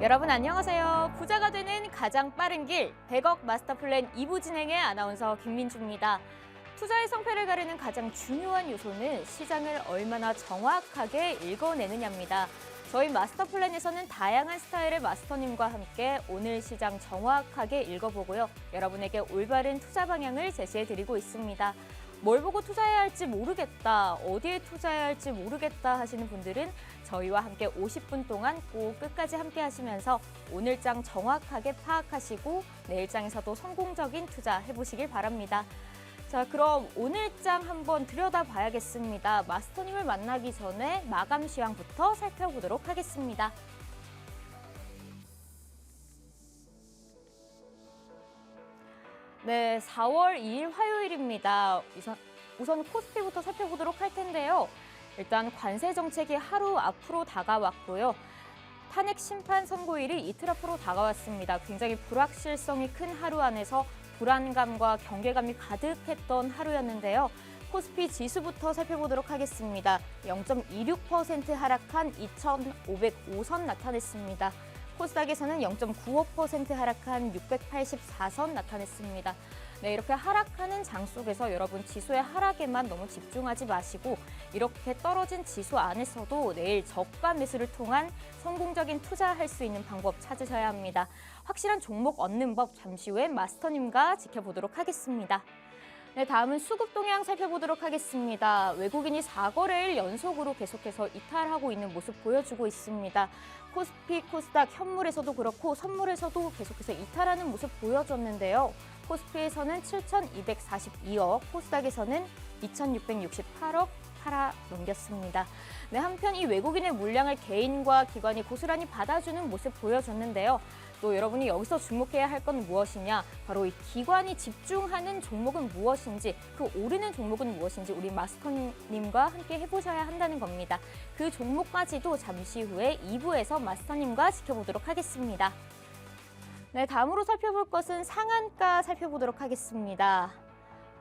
여러분 안녕하세요. 부자가 되는 가장 빠른 길 100억 마스터플랜 2부 진행의 아나운서 김민주입니다. 투자의 성패를 가르는 가장 중요한 요소는 시장을 얼마나 정확하게 읽어내느냐입니다. 저희 마스터플랜에서는 다양한 스타일의 마스터님과 함께 오늘 시장 정확하게 읽어보고요. 여러분에게 올바른 투자 방향을 제시해드리고 있습니다. 뭘 보고 투자해야 할지 모르겠다, 어디에 투자해야 할지 모르겠다 하시는 분들은 저희와 함께 50분 동안 꼭 끝까지 함께 하시면서 오늘장 정확하게 파악하시고 내일장에서도 성공적인 투자 해보시길 바랍니다. 자, 그럼 오늘장 한번 들여다봐야겠습니다. 마스터님을 만나기 전에 마감 시황부터 살펴보도록 하겠습니다. 네, 4월 2일 화요일입니다. 우선 코스피부터 살펴보도록 할 텐데요. 일단 관세 정책이 하루 앞으로 다가왔고요. 탄핵 심판 선고일이 이틀 앞으로 다가왔습니다. 굉장히 불확실성이 큰 하루 안에서 불안감과 경계감이 가득했던 하루였는데요. 코스피 지수부터 살펴보도록 하겠습니다. 0.26% 하락한 2,505선 나타냈습니다. 코스닥에서는 0.95% 하락한 684선 나타냈습니다. 네, 이렇게 하락하는 장 속에서 여러분 지수의 하락에만 너무 집중하지 마시고 이렇게 떨어진 지수 안에서도 내일 저가 매수를 통한 성공적인 투자할 수 있는 방법 찾으셔야 합니다. 확실한 종목 얻는 법 잠시 후에 마스터님과 지켜보도록 하겠습니다. 네, 다음은 수급 동향 살펴보도록 하겠습니다. 외국인이 4거래일 연속으로 계속해서 이탈하고 있는 모습 보여주고 있습니다. 코스피, 코스닥, 현물에서도 그렇고 선물에서도 계속해서 이탈하는 모습 보여줬는데요. 코스피에서는 7,242억, 코스닥에서는 2,668억 팔아 넘겼습니다. 네, 한편 이 외국인의 물량을 개인과 기관이 고스란히 받아주는 모습 보여줬는데요. 또 여러분이 여기서 주목해야 할 건 무엇이냐? 바로 이 기관이 집중하는 종목은 무엇인지, 그 오르는 종목은 무엇인지 우리 마스터님과 함께 해보셔야 한다는 겁니다. 그 종목까지도 잠시 후에 2부에서 마스터님과 지켜보도록 하겠습니다. 네, 다음으로 살펴볼 것은 상한가 살펴보도록 하겠습니다.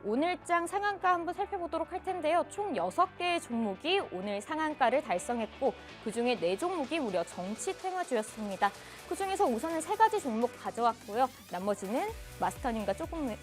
오늘장 상한가 한번 살펴보도록 할 텐데요. 총 6개의 종목이 오늘 상한가를 달성했고 그중에 4종목이 무려 정치 테마주였습니다. 그중에서 우선은 3가지 종목 가져왔고요. 나머지는 마스터님과 조금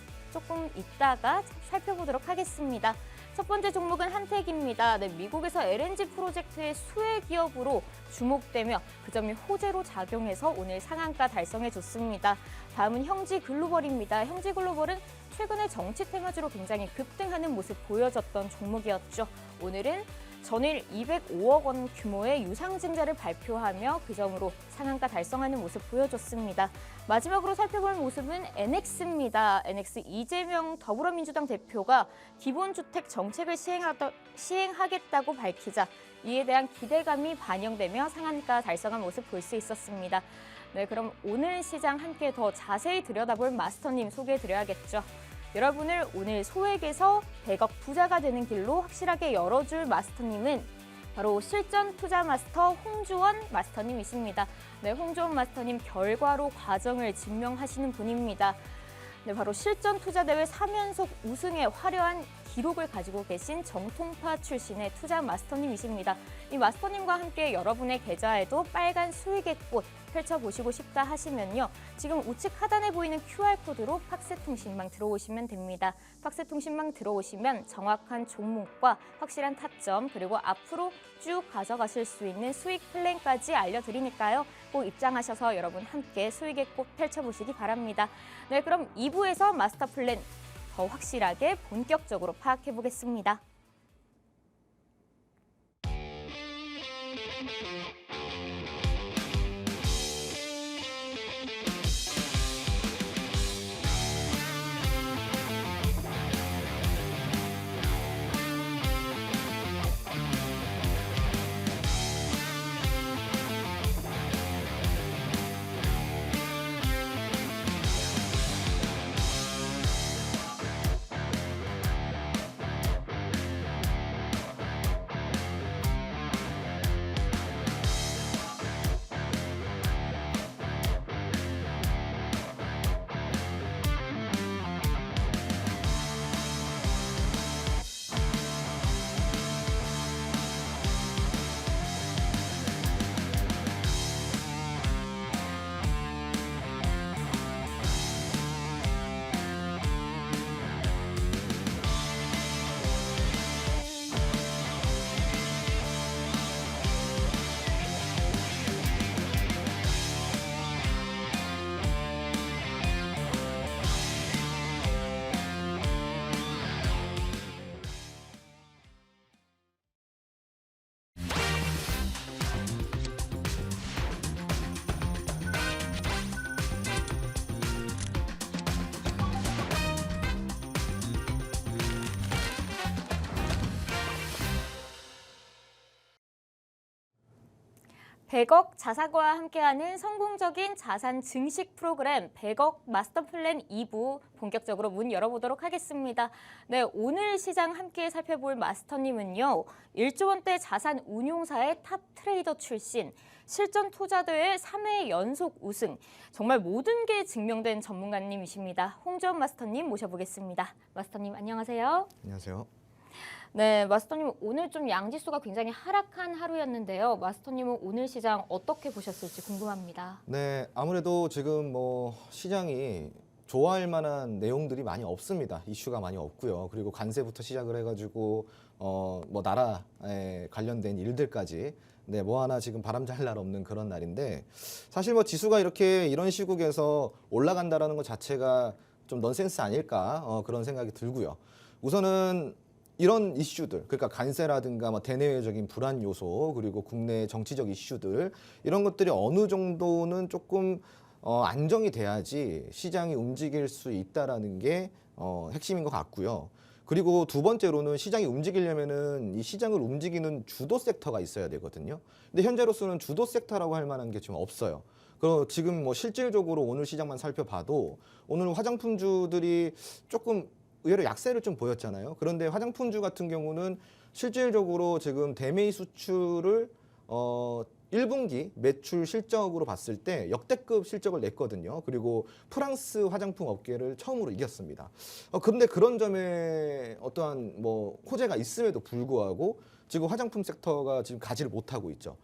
이따가 살펴보도록 하겠습니다. 첫 번째 종목은 한택입니다. 네, 미국에서 LNG 프로젝트의 수혜 기업으로 주목되며 그 점이 호재로 작용해서 오늘 상한가 달성해줬습니다. 다음은 형지글로벌입니다. 형지글로벌은 최근에 정치 테마주로 굉장히 급등하는 모습 보여줬던 종목이었죠. 오늘은 전일 205억 원 규모의 유상증자를 발표하며 그 점으로 상한가 달성하는 모습 보여줬습니다. 마지막으로 살펴볼 모습은 NX입니다. NX 이재명 더불어민주당 대표가 기본주택 정책을 시행하겠다고 밝히자 이에 대한 기대감이 반영되며 상한가 달성한 모습 볼 수 있었습니다. 네, 그럼 오늘 시장 함께 더 자세히 들여다볼 마스터님 소개해드려야겠죠. 여러분을 오늘 소액에서 100억 부자가 되는 길로 확실하게 열어줄 마스터님은 바로 실전 투자 마스터 홍주원 마스터님이십니다. 네, 홍주원 마스터님 결과로 과정을 증명하시는 분입니다. 네, 바로 실전 투자 대회 3연속 우승의 화려한 기록을 가지고 계신 정통파 출신의 투자 마스터님이십니다. 이 마스터님과 함께 여러분의 계좌에도 빨간 수익의 꽃 펼쳐보시고 싶다 하시면요. 지금 우측 하단에 보이는 QR코드로 팍스통신망 들어오시면 됩니다. 팍스통신망 들어오시면 정확한 종목과 확실한 타점 그리고 앞으로 쭉 가져가실 수 있는 수익 플랜까지 알려드리니까요. 꼭 입장하셔서 여러분 함께 수익의 꽃 펼쳐보시기 바랍니다. 네, 그럼 2부에서 마스터 플랜 더 확실하게 본격적으로 파악해 보겠습니다. 100억 자사고와 함께하는 성공적인 자산 증식 프로그램 100억 마스터 플랜 2부 본격적으로 문 열어보도록 하겠습니다. 네, 오늘 시장 함께 살펴볼 마스터님은요. 1조 원대 자산 운용사의 탑 트레이더 출신, 실전 투자대회 3회 연속 우승, 정말 모든 게 증명된 전문가님이십니다. 홍주원 마스터님 모셔보겠습니다. 마스터님 안녕하세요. 안녕하세요. 네, 마스터님 오늘 좀 양지수가 굉장히 하락한 하루였는데요. 마스터님은 오늘 시장 어떻게 보셨을지 궁금합니다. 네, 아무래도 지금 시장이 좋아할 만한 내용들이 많이 없습니다. 이슈가 많이 없고요. 그리고 관세부터 시작을 해가지고 나라에 관련된 일들까지 뭐 하나 지금 바람잘 날 없는 그런 날인데, 사실 지수가 이런 시국에서 올라간다라는 것 자체가 좀 넌센스 아닐까 그런 생각이 들고요. 우선은 이런 이슈들, 그러니까 관세라든가 대내외적인 불안 요소, 그리고 국내 정치적 이슈들, 이런 것들이 어느 정도는 조금 안정이 돼야지 시장이 움직일 수 있다라는 게 핵심인 것 같고요. 그리고 두 번째로는 시장이 움직이려면은 이 시장을 움직이는 주도 섹터가 있어야 되거든요. 근데 현재로서는 주도 섹터라고 할 만한 게 좀 없어요. 그리고 지금 실질적으로 오늘 시장만 살펴봐도 오늘 화장품주들이 조금 의외로 약세를 좀 보였잖아요. 그런데 화장품주 같은 경우는 실질적으로 지금 대매입 수출을 1분기 매출 실적으로 봤을 때 역대급 실적을 냈거든요. 그리고 프랑스 화장품 업계를 처음으로 이겼습니다. 그런데 그런 점에 어떠한 호재가 있음에도 불구하고 지금 화장품 섹터가 지금 가지를 못하고 있죠.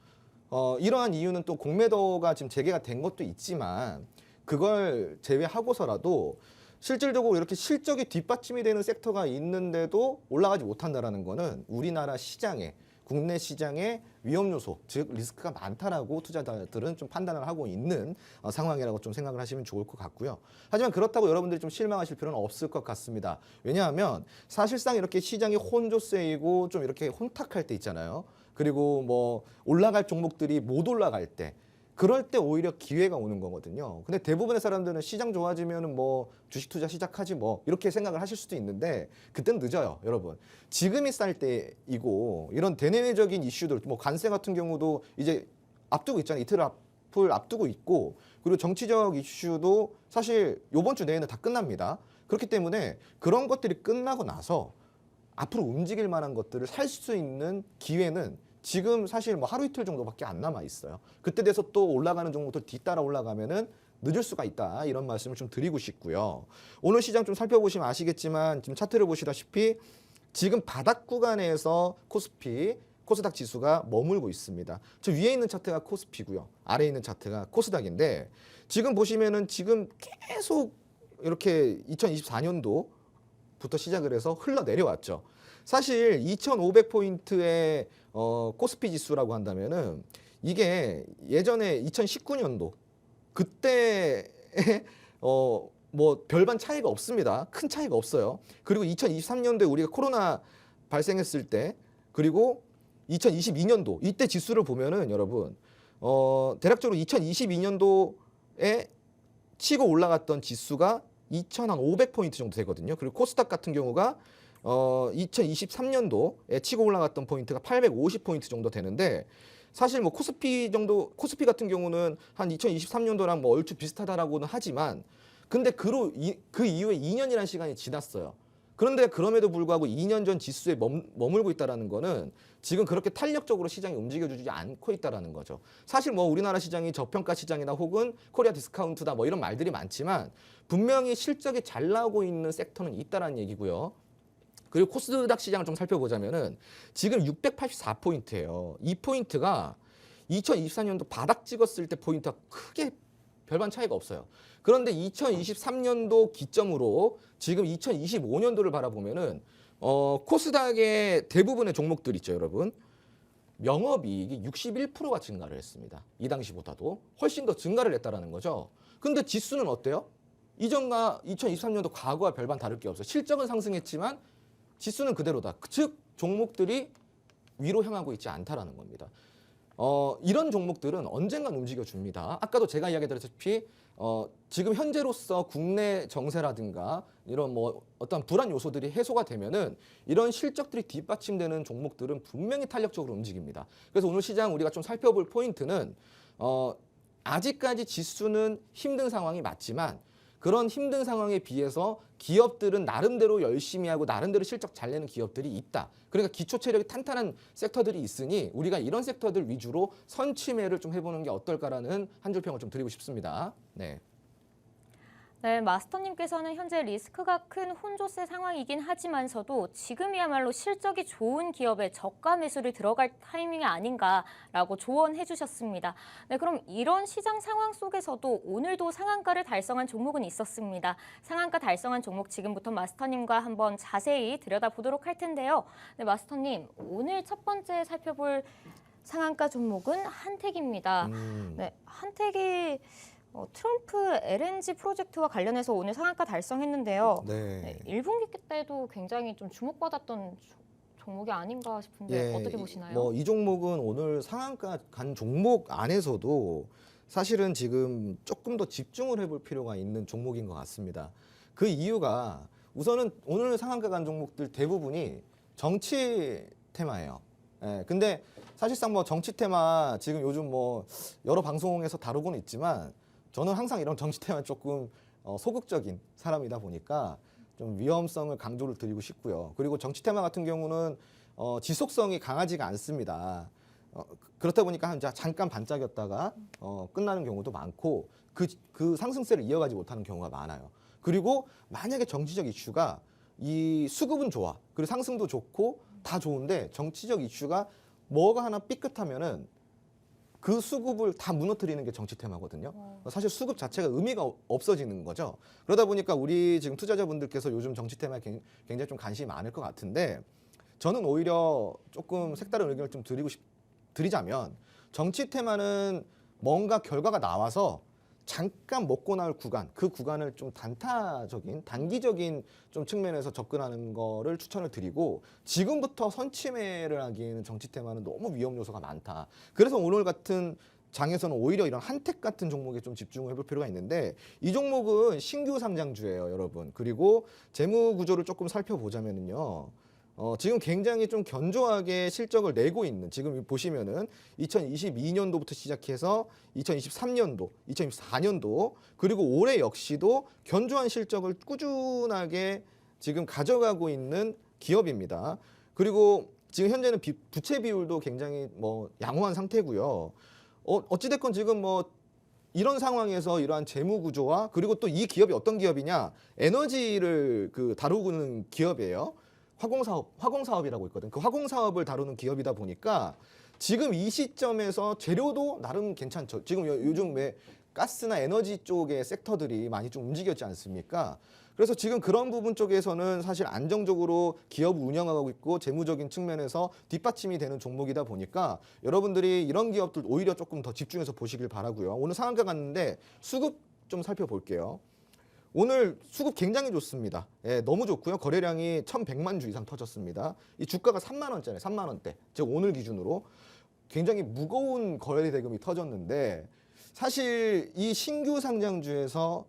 이러한 이유는 또 공매도가 지금 재개가 된 것도 있지만, 그걸 제외하고서라도 실질적으로 이렇게 실적이 뒷받침이 되는 섹터가 있는데도 올라가지 못한다는 거는 우리나라 시장에, 국내 시장에 위험 요소, 즉 리스크가 많다라고 투자자들은 좀 판단을 하고 있는 상황이라고 좀 생각을 하시면 좋을 것 같고요. 하지만 그렇다고 여러분들이 좀 실망하실 필요는 없을 것 같습니다. 왜냐하면 사실상 이렇게 시장이 혼조세이고 좀 이렇게 혼탁할 때 있잖아요. 그리고 올라갈 종목들이 못 올라갈 때, 그럴 때 오히려 기회가 오는 거거든요. 근데 대부분의 사람들은 시장 좋아지면은 주식 투자 시작하지 이렇게 생각을 하실 수도 있는데, 그때는 늦어요, 여러분. 지금이 쌀 때이고, 이런 대내외적인 이슈들, 관세 같은 경우도 이제 앞두고 있잖아요. 이틀 앞을 앞두고 있고, 그리고 정치적 이슈도 사실 이번 주 내에는 다 끝납니다. 그렇기 때문에 그런 것들이 끝나고 나서 앞으로 움직일 만한 것들을 살 수 있는 기회는 지금 사실 하루 이틀 정도밖에 안 남아 있어요. 그때 돼서 또 올라가는 종목들 뒤따라 올라가면은 늦을 수가 있다, 이런 말씀을 좀 드리고 싶고요. 오늘 시장 좀 살펴보시면 아시겠지만, 지금 차트를 보시다시피 지금 바닥 구간에서 코스닥 지수가 머물고 있습니다. 저 위에 있는 차트가 코스피고요. 아래에 있는 차트가 코스닥인데, 지금 보시면은 지금 계속 이렇게 2024년도부터 시작을 해서 흘러내려왔죠. 사실 2,500포인트의 코스피 지수라고 한다면은 이게 예전에 2019년도 그때 별반 차이가 없습니다. 큰 차이가 없어요. 그리고 2023년도에 우리가 코로나 발생했을 때, 그리고 2022년도 이때 지수를 보면은 여러분 대략적으로 2022년도에 치고 올라갔던 지수가 2,500포인트 정도 되거든요. 그리고 코스닥 같은 경우가 2023년도에 치고 올라갔던 포인트가 850포인트 정도 되는데, 사실 코스피 같은 경우는 한 2023년도랑 얼추 비슷하다라고는 하지만, 근데 그 이후에 2년이라는 시간이 지났어요. 그런데 그럼에도 불구하고 2년 전 지수에 머물고 있다는 거는 지금 그렇게 탄력적으로 시장이 움직여주지 않고 있다는 거죠. 사실 우리나라 시장이 저평가 시장이나 혹은 코리아 디스카운트다 이런 말들이 많지만, 분명히 실적이 잘 나오고 있는 섹터는 있다는 얘기고요. 그리고 코스닥 시장을 좀 살펴보자면은 지금 684포인트예요. 이 포인트가 2024년도 바닥 찍었을 때 포인트가 크게 별반 차이가 없어요. 그런데 2023년도 기점으로 지금 2025년도를 바라보면은 코스닥의 대부분의 종목들 있죠, 여러분. 영업이익이 61%가 증가를 했습니다. 이 당시보다도 훨씬 더 증가를 했다라는 거죠. 근데 지수는 어때요? 이전과 2023년도 과거와 별반 다를 게 없어요. 실적은 상승했지만 지수는 그대로다. 즉 종목들이 위로 향하고 있지 않다라는 겁니다. 이런 종목들은 언젠간 움직여줍니다. 아까도 제가 이야기드렸다시피 지금 현재로서 국내 정세라든가 이런 뭐 어떤 불안 요소들이 해소가 되면은 이런 실적들이 뒷받침되는 종목들은 분명히 탄력적으로 움직입니다. 그래서 오늘 시장 우리가 좀 살펴볼 포인트는 아직까지 지수는 힘든 상황이 맞지만 그런 힘든 상황에 비해서 기업들은 나름대로 열심히 하고 나름대로 실적 잘 내는 기업들이 있다. 그러니까 기초 체력이 탄탄한 섹터들이 있으니 우리가 이런 섹터들 위주로 선취매를 좀 해보는 게 어떨까라는 한 줄 평을 좀 드리고 싶습니다. 네. 네, 마스터님께서는 현재 리스크가 큰 혼조세 상황이긴 하지만서도 지금이야말로 실적이 좋은 기업에 저가 매수를 들어갈 타이밍이 아닌가라고 조언해 주셨습니다. 네, 그럼 이런 시장 상황 속에서도 오늘도 상한가를 달성한 종목은 있었습니다. 상한가 달성한 종목 지금부터 마스터님과 한번 자세히 들여다보도록 할 텐데요. 네, 마스터님, 오늘 첫 번째 살펴볼 상한가 종목은 한택입니다. 네, 한택이 트럼프 LNG 프로젝트와 관련해서 오늘 상한가 달성했는데요. 네, 1분기 때도 굉장히 좀 주목받았던 종목이 아닌가 싶은데 어떻게 보시나요? 이 종목은 오늘 상한가 간 종목 안에서도 사실은 지금 조금 더 집중을 해볼 필요가 있는 종목인 것 같습니다. 그 이유가 우선은 오늘 상한가 간 종목들 대부분이 정치 테마예요. 근데 사실상 뭐 정치 테마 지금 요즘 뭐 여러 방송에서 다루고는 있지만 저는 항상 이런 정치 테마 조금 소극적인 사람이다 보니까 좀 위험성을 강조를 드리고 싶고요. 그리고 정치 테마 같은 경우는 지속성이 강하지가 않습니다. 그렇다 보니까 잠깐 반짝였다가 끝나는 경우도 많고 그 상승세를 이어가지 못하는 경우가 많아요. 그리고 만약에 정치적 이슈가 이 수급은 좋아, 그리고 상승도 좋고 다 좋은데 정치적 이슈가 뭐가 하나 삐끗하면은 그 수급을 다 무너뜨리는 게 정치 테마거든요. 사실 수급 자체가 의미가 없어지는 거죠. 그러다 보니까 우리 지금 투자자분들께서 요즘 정치 테마에 굉장히 좀 관심이 많을 것 같은데 저는 오히려 조금 색다른 의견을 좀 드리자면 정치 테마는 뭔가 결과가 나와서 잠깐 먹고 나올 구간, 그 구간을 좀 단기적인 좀 측면에서 접근하는 거를 추천을 드리고 지금부터 선취매를 하기에는 정치 테마는 너무 위험 요소가 많다. 그래서 오늘 같은 장에서는 오히려 이런 한택 같은 종목에 좀 집중을 해볼 필요가 있는데 이 종목은 신규 상장주예요, 여러분. 그리고 재무 구조를 조금 살펴보자면요. 지금 굉장히 좀 견조하게 실적을 내고 있는 지금 보시면은 2022년도부터 시작해서 2023년도, 2024년도 그리고 올해 역시도 견조한 실적을 꾸준하게 지금 가져가고 있는 기업입니다. 그리고 지금 현재는 부채 비율도 굉장히 뭐 양호한 상태고요. 어찌됐건 지금 뭐 이런 상황에서 이러한 재무 구조와 그리고 또 이 기업이 어떤 기업이냐 에너지를 다루는 기업이에요. 화공사업이라고 있거든. 그 화공사업을 다루는 기업이다 보니까 지금 이 시점에서 재료도 나름 괜찮죠. 지금 요즘 왜 가스나 에너지 쪽의 섹터들이 많이 좀 움직였지 않습니까? 그래서 지금 그런 부분 쪽에서는 사실 안정적으로 기업을 운영하고 있고 재무적인 측면에서 뒷받침이 되는 종목이다 보니까 여러분들이 이런 기업들 오히려 조금 더 집중해서 보시길 바라고요. 오늘 상한가 갔는데 수급 좀 살펴볼게요. 오늘 수급 굉장히 좋습니다. 너무 좋고요. 거래량이 1,100만 주 이상 터졌습니다. 이 주가가 3만 원짜리, 3만 원대. 즉 오늘 기준으로 굉장히 무거운 거래 대금이 터졌는데 사실 이 신규 상장주에서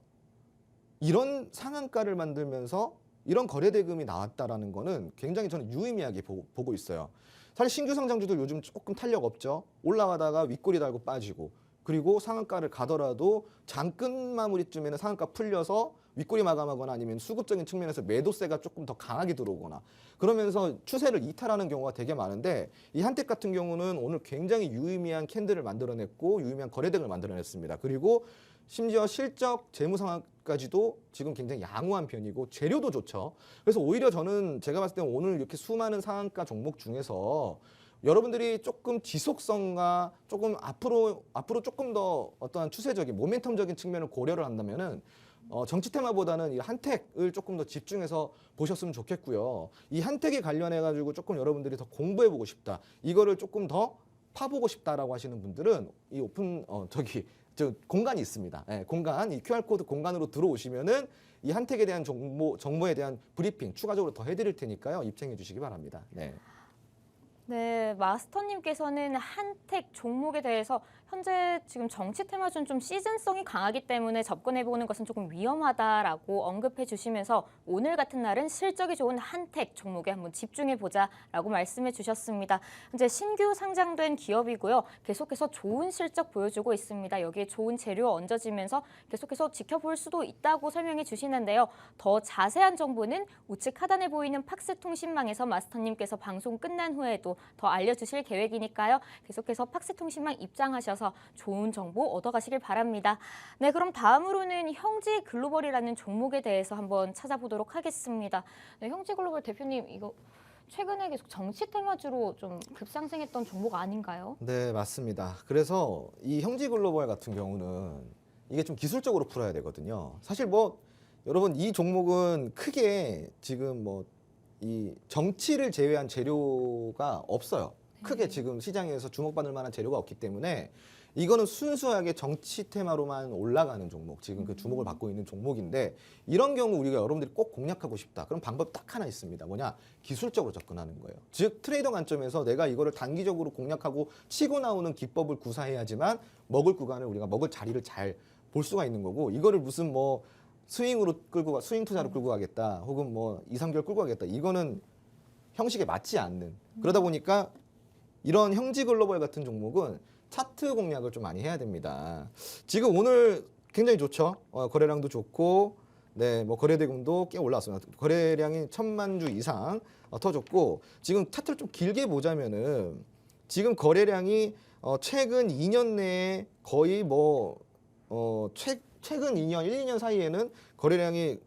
이런 상한가를 만들면서 이런 거래 대금이 나왔다라는 거는 굉장히 저는 유의미하게 보고 있어요. 사실 신규 상장주들 요즘 조금 탄력 없죠. 올라가다가 윗꼬리 달고 빠지고 그리고 상한가를 가더라도 장 끝마무리쯤에는 상한가 풀려서 윗꼬리 마감하거나 아니면 수급적인 측면에서 매도세가 조금 더 강하게 들어오거나 그러면서 추세를 이탈하는 경우가 되게 많은데 이 한택 같은 경우는 오늘 굉장히 유의미한 캔들을 만들어냈고 유의미한 거래대금을 만들어냈습니다. 그리고 심지어 실적 재무 상황까지도 지금 굉장히 양호한 편이고 재료도 좋죠. 그래서 오히려 저는 제가 봤을 때 오늘 이렇게 수많은 상한가 종목 중에서 여러분들이 조금 지속성과 조금 앞으로 조금 더 어떠한 추세적인 모멘텀적인 측면을 고려를 한다면은 정치 테마보다는 이 한택을 조금 더 집중해서 보셨으면 좋겠고요. 이 한택에 관련해 가지고 조금 여러분들이 더 공부해 보고 싶다. 이거를 조금 더 파보고 싶다라고 하시는 분들은 이 공간이 있습니다. 공간, 이 QR코드 공간으로 들어오시면은 이 한택에 대한 정보에 대한 브리핑 추가적으로 더 해드릴 테니까요. 입장해 주시기 바랍니다. 네. 네, 마스터님께서는 한택 종목에 대해서 현재 지금 정치 테마주는 좀 시즌성이 강하기 때문에 접근해보는 것은 조금 위험하다라고 언급해 주시면서 오늘 같은 날은 실적이 좋은 한택 종목에 한번 집중해보자라고 말씀해 주셨습니다. 현재 신규 상장된 기업이고요. 계속해서 좋은 실적 보여주고 있습니다. 여기에 좋은 재료 얹어지면서 계속해서 지켜볼 수도 있다고 설명해 주시는데요. 더 자세한 정보는 우측 하단에 보이는 팍스통신망에서 마스터님께서 방송 끝난 후에도 더 알려주실 계획이니까요. 계속해서 팍스통신망 입장하셔서 좋은 정보 얻어가시길 바랍니다. 네, 그럼 다음으로는 형지글로벌이라는 종목에 대해서 한번 찾아보도록 하겠습니다. 네, 형지글로벌 대표님, 이거 최근에 계속 정치 테마주로 좀 급상승했던 종목 아닌가요? 네, 맞습니다. 그래서 이 형지글로벌 같은 경우는 이게 좀 기술적으로 풀어야 되거든요. 사실 뭐 여러분 이 종목은 크게 지금 뭐 이 정치를 제외한 재료가 없어요. 크게 지금 시장에서 주목받을 만한 재료가 없기 때문에 이거는 순수하게 정치 테마로만 올라가는 종목, 지금 그 주목을 받고 있는 종목인데 이런 경우 우리가 여러분들이 꼭 공략하고 싶다. 그럼 방법 딱 하나 있습니다. 뭐냐? 기술적으로 접근하는 거예요. 즉 트레이더 관점에서 내가 이거를 단기적으로 공략하고 치고 나오는 기법을 구사해야지만 먹을 구간을 우리가 먹을 자리를 잘 볼 수가 있는 거고 이거를 무슨 뭐 스윙으로 끌고 가, 스윙 투자로 끌고 가겠다. 혹은 뭐 2, 3개월 끌고 가겠다. 이거는 형식에 맞지 않는. 그러다 보니까 이런 형지글로벌 같은 종목은 차트 공략을 좀 많이 해야 됩니다. 지금 오늘 굉장히 좋죠. 거래량도 좋고, 네, 뭐 거래대금도 꽤 올라왔습니다. 거래량이 1,000만 주 이상 터졌고, 지금 차트를 좀 길게 보자면은 지금 거래량이 최근 2년 내에 거의 뭐 최근 2년, 1, 2년 사이에는 거래량이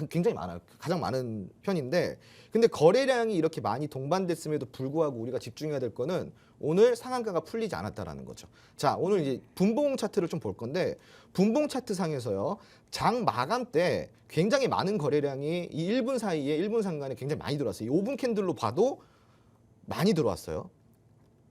굉장히 많아요. 가장 많은 편인데 근데 거래량이 이렇게 많이 동반됐음에도 불구하고 우리가 집중해야 될 거는 오늘 상한가가 풀리지 않았다라는 거죠. 자, 오늘 이제 분봉 차트를 좀 볼 건데 분봉 차트 상에서요. 장 마감 때 굉장히 많은 거래량이 이 1분 사이에 1분 상간에 굉장히 많이 들어왔어요. 이 5분 캔들로 봐도 많이 들어왔어요.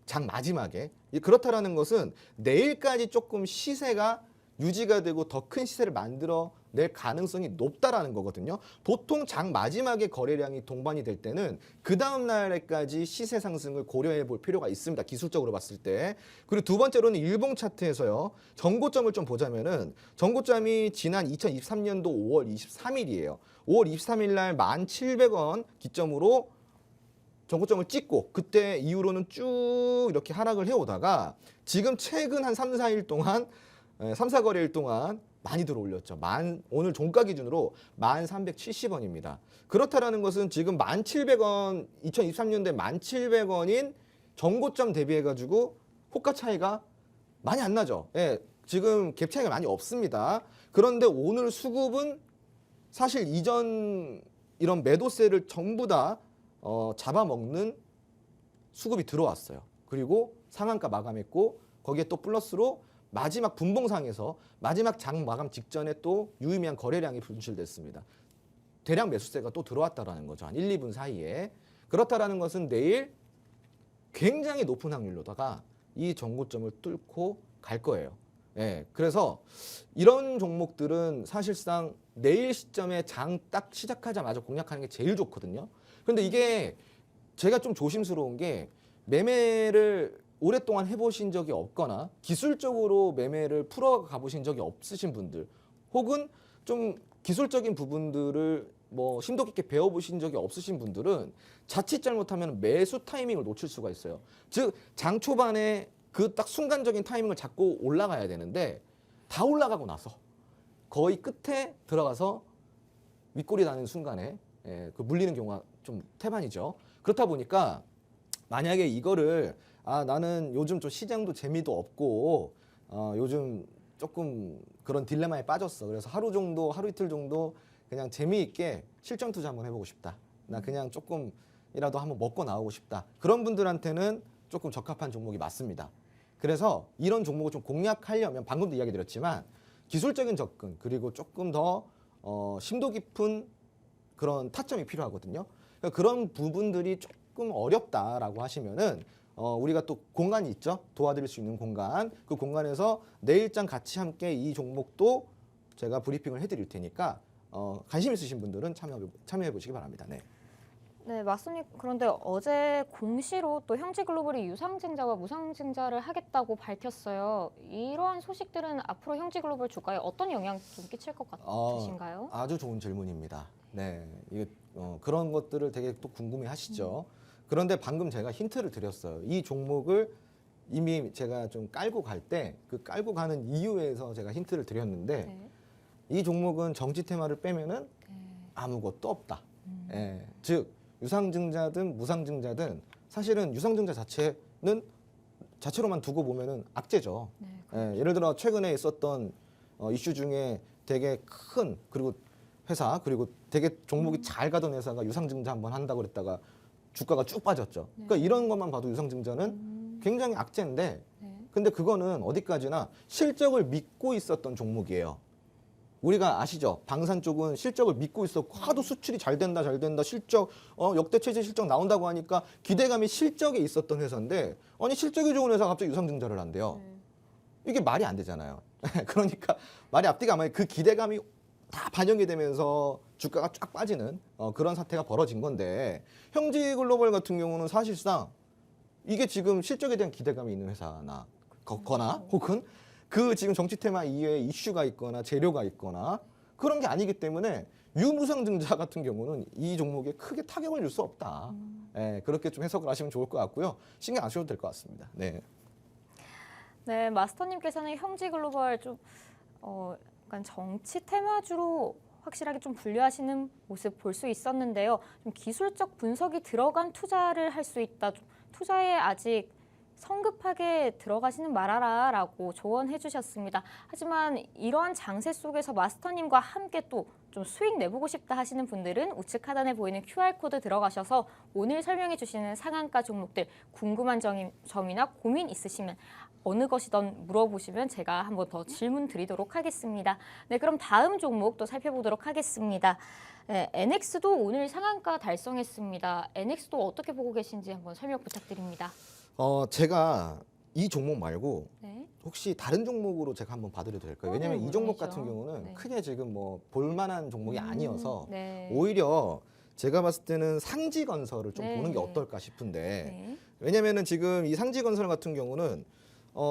장 마지막에. 그렇다라는 것은 내일까지 조금 시세가 유지가 되고 더 큰 시세를 만들어 낼 가능성이 높다라는 거거든요. 보통 장 마지막에 거래량이 동반이 될 때는 그 다음 날에까지 시세 상승을 고려해 볼 필요가 있습니다. 기술적으로 봤을 때. 그리고 두 번째로는 일봉 차트에서요. 전고점을 좀 보자면은 전고점이 지난 2023년도 5월 23일이에요. 5월 23일 날 1,700원 기점으로 전고점을 찍고 그때 이후로는 쭉 이렇게 하락을 해오다가 지금 최근 한 3, 4일 동안 3, 4거래일 동안 많이 들어올렸죠. 오늘 종가 기준으로 1,370원입니다. 그렇다라는 것은 지금 1,700원, 2023년도에 1,700원인 전고점 대비해가지고 호가 차이가 많이 안 나죠. 예, 지금 갭 차이가 많이 없습니다. 그런데 오늘 수급은 사실 이전 이런 매도세를 전부 다 잡아먹는 수급이 들어왔어요. 그리고 상한가 마감했고 거기에 또 플러스로 마지막 분봉상에서 마지막 장 마감 직전에 또 유의미한 거래량이 분출됐습니다. 대량 매수세가 또 들어왔다라는 거죠. 한 1, 2분 사이에. 그렇다라는 것은 내일 굉장히 높은 확률로다가 이 전고점을 뚫고 갈 거예요. 예, 그래서 이런 종목들은 사실상 내일 시점에 장 딱 시작하자마자 공략하는 게 제일 좋거든요. 근데 이게 제가 좀 조심스러운 게 매매를 오랫동안 해보신 적이 없거나 기술적으로 매매를 풀어가 보신 적이 없으신 분들 혹은 좀 기술적인 부분들을 뭐 심도 깊게 배워보신 적이 없으신 분들은 자칫 잘못하면 매수 타이밍을 놓칠 수가 있어요. 즉 장 초반에 그 딱 순간적인 타이밍을 잡고 올라가야 되는데 다 올라가고 나서 거의 끝에 들어가서 윗골이 나는 순간에 그 물리는 경우가 좀 태반이죠. 그렇다 보니까 만약에 이거를 나는 요즘 좀 시장도 재미도 없고 요즘 조금 그런 딜레마에 빠졌어. 그래서 하루 정도, 하루 이틀 정도 그냥 재미있게 실전 투자 한번 해보고 싶다. 나 그냥 조금이라도 한번 먹고 나오고 싶다. 그런 분들한테는 조금 적합한 종목이 맞습니다. 그래서 이런 종목을 좀 공략하려면 방금도 이야기 드렸지만 기술적인 접근 그리고 조금 더 심도 깊은 그런 타점이 필요하거든요. 그러니까 그런 부분들이 조금 어렵다라고 하시면은 우리가 또 공간이 있죠. 도와드릴 수 있는 공간. 그 공간에서 내일장 같이 함께 이 종목도 제가 브리핑을 해드릴 테니까 관심 있으신 분들은 참여해 보시기 바랍니다. 네. 네, 맞습니다. 그런데 어제 공시로 또 형지글로벌이 유상증자와 무상증자를 하겠다고 밝혔어요. 이러한 소식들은 앞으로 형지글로벌 주가에 어떤 영향 좀 끼칠 것 같으신가요? 아주 좋은 질문입니다. 네, 이게 그런 것들을 되게 또 궁금해하시죠. 그런데 방금 제가 힌트를 드렸어요. 이 종목을 이미 제가 좀 깔고 갈 때 그 깔고 가는 이유에서 제가 힌트를 드렸는데 네. 이 종목은 정치 테마를 빼면은 네. 아무것도 없다. 예, 즉 유상증자든 무상증자든 사실은 유상증자 자체는 자체로만 두고 보면은 악재죠. 네, 예, 예를 들어 최근에 있었던 이슈 중에 되게 큰 그리고 회사 그리고 되게 종목이 잘 가던 회사가 유상증자 한번 한다고 그랬다가 주가가 쭉 빠졌죠. 그러니까 이런 것만 봐도 유상증자는 굉장히 악재인데 네. 근데 그거는 어디까지나 실적을 믿고 있었던 종목이에요. 우리가 아시죠? 방산 쪽은 실적을 믿고 있었고 하도 수출이 잘 된다 실적 역대 최저 실적 나온다고 하니까 기대감이 실적에 있었던 회사인데 아니 실적이 좋은 회사가 갑자기 유상증자를 한대요. 이게 말이 안 되잖아요. 그러니까 말이 앞뒤가 안 맞아요. 그 기대감이 다 반영이 되면서 주가가 쫙 빠지는 그런 사태가 벌어진 건데 형지글로벌 같은 경우는 사실상 이게 지금 실적에 대한 기대감이 있는 회사나 거나 혹은 그 지금 정치 테마 이외에 이슈가 있거나 재료가 있거나 그런 게 아니기 때문에 유무상증자 같은 경우는 이 종목에 크게 타격을 줄 수 없다. 예, 그렇게 좀 해석을 하시면 좋을 것 같고요. 신경 안 쓰셔도 될 것 같습니다. 네. 네, 마스터님께서는 형지글로벌 좀 약간 정치 테마주로 확실하게 좀 분류하시는 모습 볼 수 있었는데요. 좀 기술적 분석이 들어간 투자를 할 수 있다. 좀 투자에 아직 성급하게 들어가시는 말아라라고 조언해 주셨습니다. 하지만 이러한 장세 속에서 마스터님과 함께 또 좀 수익 내보고 싶다 하시는 분들은 우측 하단에 보이는 QR코드 들어가셔서 오늘 설명해 주시는 상한가 종목들 궁금한 점이나 고민 있으시면 어느 것이든 물어보시면 제가 한번 더 질문 드리도록 하겠습니다. 네, 그럼 다음 종목 또 살펴보도록 하겠습니다. 네, NX도 오늘 상한가 달성했습니다. NX도 어떻게 보고 계신지 한번 설명 부탁드립니다. 제가 이 종목 말고 네. 혹시 다른 종목으로 제가 한번 봐드려도 될까요? 왜냐하면 네, 이 종목 물론이죠. 같은 경우는 네. 크게 지금 뭐 볼만한 종목이 아니어서 네. 오히려 제가 봤을 때는 상지건설을 좀 네. 보는 게 어떨까 싶은데 네. 왜냐면은 지금 이 상지건설 같은 경우는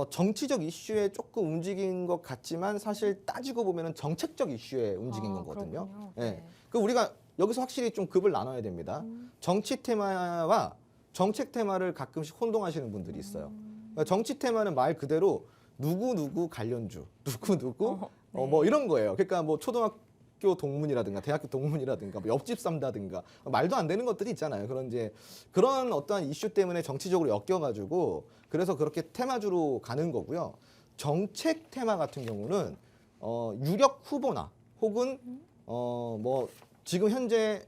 정치적 이슈에 조금 움직인 것 같지만 사실 따지고 보면은 정책적 이슈에 움직인 거거든요. 그렇군요. 예. 네. 그 우리가 여기서 확실히 좀 급을 나눠야 됩니다. 정치 테마와 정책 테마를 가끔씩 혼동하시는 분들이 있어요. 그러니까 정치 테마는 말 그대로 누구 관련주, 누구 네. 뭐 이런 거예요. 그러니까 뭐 초등학교 동문이라든가 대학교 동문이라든가 뭐 옆집 산다든가 말도 안 되는 것들이 있잖아요. 그런 이제 그런 어떠한 이슈 때문에 정치적으로 엮여가지고 그래서 그렇게 테마주로 가는 거고요. 정책 테마 같은 경우는 유력 후보나 혹은 뭐 지금 현재의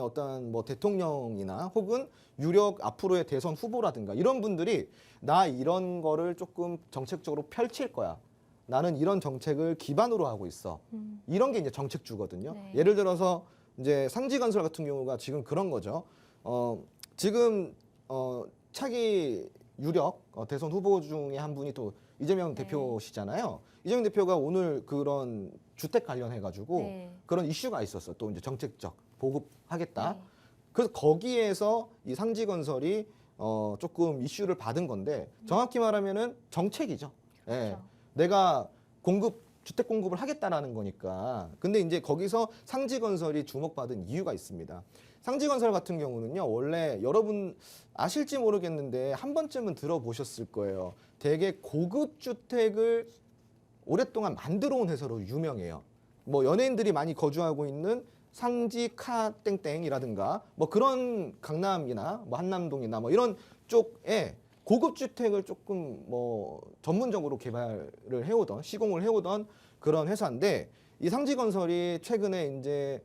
어떤 뭐 대통령이나 혹은 유력 앞으로의 대선 후보라든가 이런 분들이 나 이런 거를 조금 정책적으로 펼칠 거야. 나는 이런 정책을 기반으로 하고 있어. 이런 게 이제 정책주거든요. 네. 예를 들어서 이제 상지건설 같은 경우가 지금 그런 거죠. 지금 차기 유력 대선 후보 중에 한 분이 또 이재명 네. 대표시잖아요. 이재명 대표가 오늘 그런 주택 관련해 가지고 네. 그런 이슈가 있었어. 또 이제 정책적 보급하겠다. 네. 그래서 거기에서 이 상지건설이 조금 이슈를 받은 건데 정확히 말하면은 정책이죠. 예. 그렇죠. 내가 주택 공급을 하겠다라는 거니까. 근데 이제 거기서 상지건설이 주목받은 이유가 있습니다. 상지건설 같은 경우는요, 원래 여러분 아실지 모르겠는데 한 번쯤은 들어보셨을 거예요. 되게 고급 주택을 오랫동안 만들어 온 회사로 유명해요. 뭐 연예인들이 많이 거주하고 있는 상지 카 땡땡이라든가 뭐 그런 강남이나 뭐 한남동이나 뭐 이런 쪽에 고급 주택을 조금 뭐 전문적으로 개발을 해오던 시공을 해오던 그런 회사인데 이 상지건설이 최근에 이제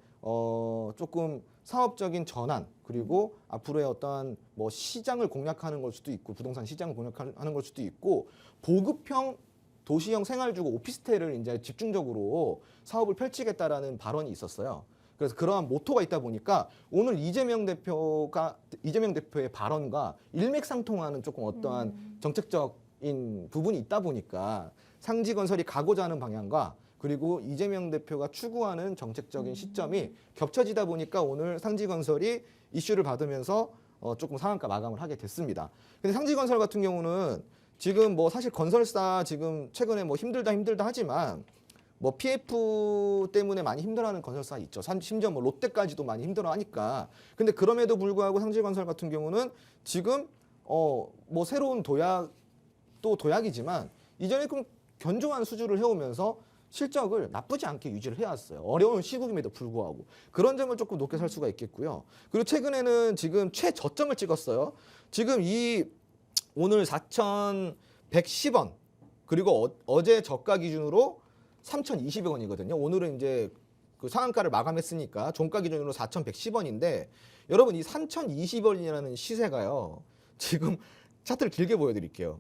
조금 사업적인 전환 그리고 앞으로의 어떠한 뭐 시장을 공략하는 걸 수도 있고 부동산 시장을 공략하는 걸 수도 있고 보급형 도시형 생활주거 오피스텔을 이제 집중적으로 사업을 펼치겠다라는 발언이 있었어요. 그래서 그러한 모토가 있다 보니까 오늘 이재명 대표의 발언과 일맥상통하는 조금 어떠한 정책적인 부분이 있다 보니까 상지건설이 가고자 하는 방향과 그리고 이재명 대표가 추구하는 정책적인 시점이 겹쳐지다 보니까 오늘 상지건설이 이슈를 받으면서 조금 상한가 마감을 하게 됐습니다. 근데 상지건설 같은 경우는 지금 뭐 사실 건설사 지금 최근에 뭐 힘들다 하지만 뭐 PF 때문에 많이 힘들어하는 건설사 있죠. 심지어 뭐 롯데까지도 많이 힘들어하니까. 근데 그럼에도 불구하고 상지건설 같은 경우는 지금 뭐 새로운 도약도 도약이지만 이전에 좀 견조한 수주를 해오면서 실적을 나쁘지 않게 유지를 해왔어요. 어려운 시국임에도 불구하고. 그런 점을 조금 높게 살 수가 있겠고요. 그리고 최근에는 지금 최저점을 찍었어요. 지금 오늘 4,110원 그리고 어제 저가 기준으로 3,020원이거든요. 오늘은 이제 그 상한가를 마감했으니까 종가 기준으로 4,110원인데 여러분 이 3,020원이라는 시세가요. 지금 차트를 길게 보여드릴게요.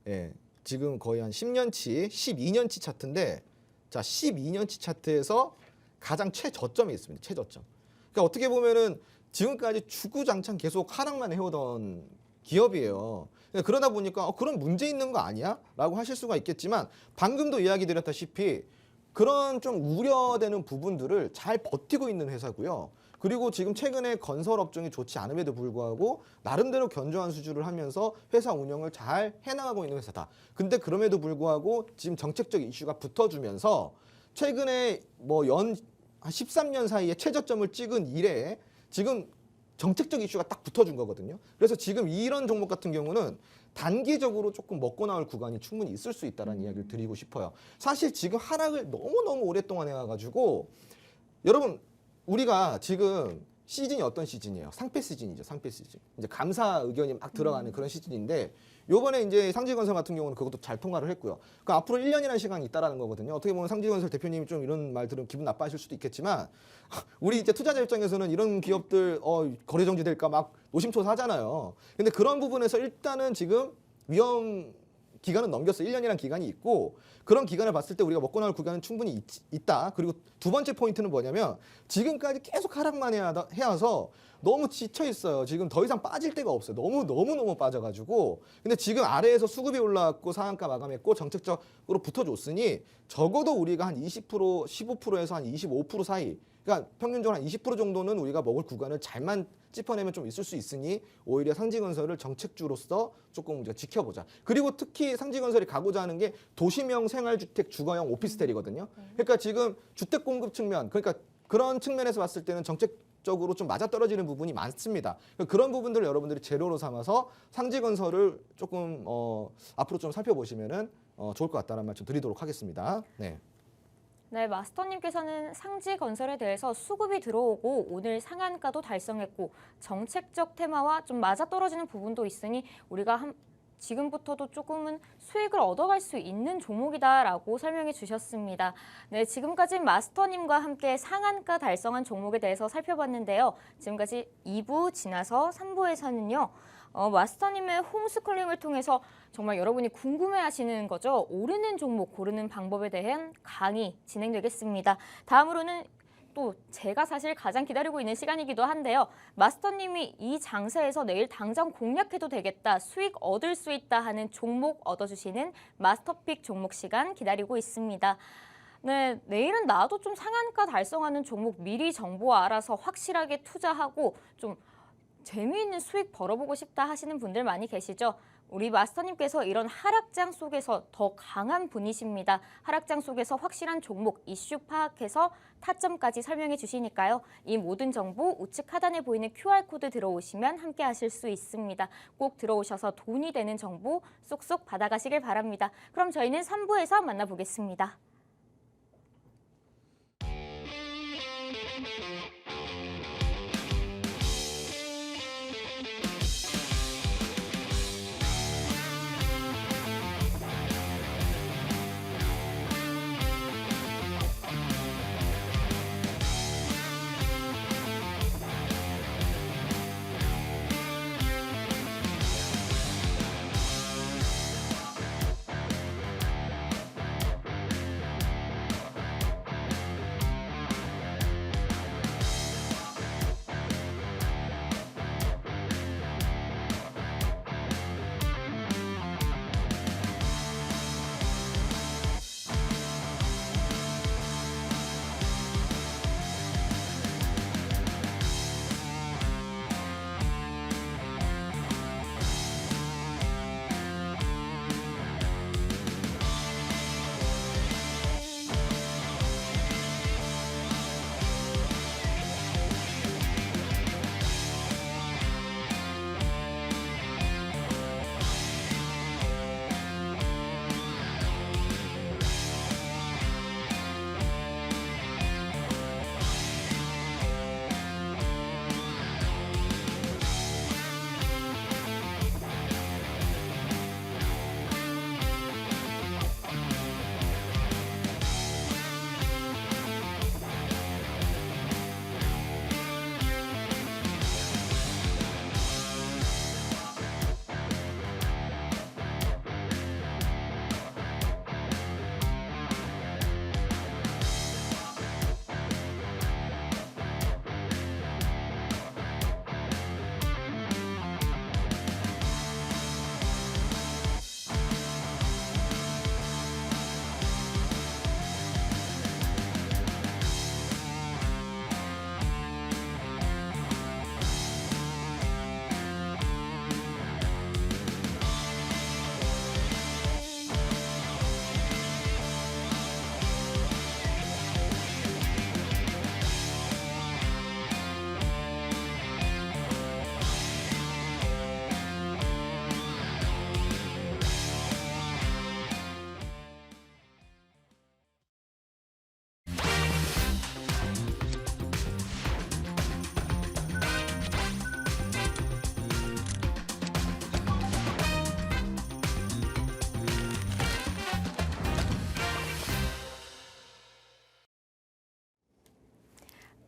예, 지금 거의 한 10년치, 12년치 차트인데 자 12년치 차트에서 가장 최저점이 있습니다. 최저점. 그러니까 어떻게 보면은 지금까지 주구장창 계속 하락만 해오던 기업이에요. 그러다 보니까 그런 문제 있는 거 아니야? 라고 하실 수가 있겠지만 방금도 이야기 드렸다시피 그런 좀 우려되는 부분들을 잘 버티고 있는 회사고요. 그리고 지금 최근에 건설 업종이 좋지 않음에도 불구하고 나름대로 견조한 수주를 하면서 회사 운영을 잘 해나가고 있는 회사다. 근데 그럼에도 불구하고 지금 정책적 이슈가 붙어주면서 최근에 뭐 한 13년 사이에 최저점을 찍은 이래 지금 정책적 이슈가 딱 붙어준 거거든요. 그래서 지금 이런 종목 같은 경우는 단기적으로 조금 먹고 나올 구간이 충분히 있을 수 있다는 이야기를 드리고 싶어요. 사실 지금 하락을 너무너무 오랫동안 해와가지고 여러분 우리가 지금 시즌이 어떤 시즌이에요? 상패 시즌이죠. 상패 시즌. 이제 감사 의견이 막 들어가는 그런 시즌인데 요번에 이제 상지건설 같은 경우는 그것도 잘 통과를 했고요. 그러니까 앞으로 1년이라는 시간이 있다라는 거거든요. 어떻게 보면 상지건설 대표님이 좀 이런 말 들으면 기분 나빠하실 수도 있겠지만 우리 이제 투자자 입장에서는 이런 기업들 거래 정지될까 막 노심초사하잖아요. 근데 그런 부분에서 일단은 지금 위험 기간은 넘겼어. 1년이라는 기간이 있고 그런 기간을 봤을 때 우리가 먹고 나올 구간은 충분히 있다. 그리고 두 번째 포인트는 뭐냐면 지금까지 계속 하락만 해와서 너무 지쳐 있어요. 지금 더 이상 빠질 데가 없어요. 너무 빠져가지고. 근데 지금 아래에서 수급이 올라왔고 상한가 마감했고 정책적으로 붙어줬으니 적어도 우리가 한 20%, 15%에서 한 25% 사이. 그러니까 평균적으로 한 20% 정도는 우리가 먹을 구간을 잘만 짚어내면 좀 있을 수 있으니 오히려 상지건설을 정책주로서 조금 우리가 지켜보자. 그리고 특히 상지건설이 가고자 하는 게 도시명 생활주택 주거형 오피스텔이거든요. 그러니까 지금 주택 공급 측면, 그러니까 그런 측면에서 봤을 때는 정책적으로 좀 맞아떨어지는 부분이 많습니다. 그런 부분들을 여러분들이 재료로 삼아서 상지건설을 조금 앞으로 좀 살펴보시면은 좋을 것 같다는 말 좀 드리도록 하겠습니다. 네. 네, 마스터님께서는 상지건설에 대해서 수급이 들어오고 오늘 상한가도 달성했고 정책적 테마와 좀 맞아떨어지는 부분도 있으니 우리가 지금부터도 조금은 수익을 얻어갈 수 있는 종목이다라고 설명해 주셨습니다. 네, 지금까지 마스터님과 함께 상한가 달성한 종목에 대해서 살펴봤는데요. 지금까지 2부 지나서 3부에서는요. 마스터님의 홈스쿨링을 통해서 정말 여러분이 궁금해하시는 거죠. 오르는 종목 고르는 방법에 대한 강의 진행되겠습니다. 다음으로는 또 제가 사실 가장 기다리고 있는 시간이기도 한데요. 마스터님이 이 장세에서 내일 당장 공략해도 되겠다, 수익 얻을 수 있다 하는 종목 얻어주시는 마스터픽 종목 시간 기다리고 있습니다. 네, 내일은 나도 좀 상한가 달성하는 종목 미리 정보 알아서 확실하게 투자하고 좀 재미있는 수익 벌어보고 싶다 하시는 분들 많이 계시죠? 우리 마스터님께서 이런 하락장 속에서 더 강한 분이십니다. 하락장 속에서 확실한 종목, 이슈 파악해서 타점까지 설명해 주시니까요. 이 모든 정보 우측 하단에 보이는 QR코드 들어오시면 함께 하실 수 있습니다. 꼭 들어오셔서 돈이 되는 정보 쏙쏙 받아가시길 바랍니다. 그럼 저희는 3부에서 만나보겠습니다.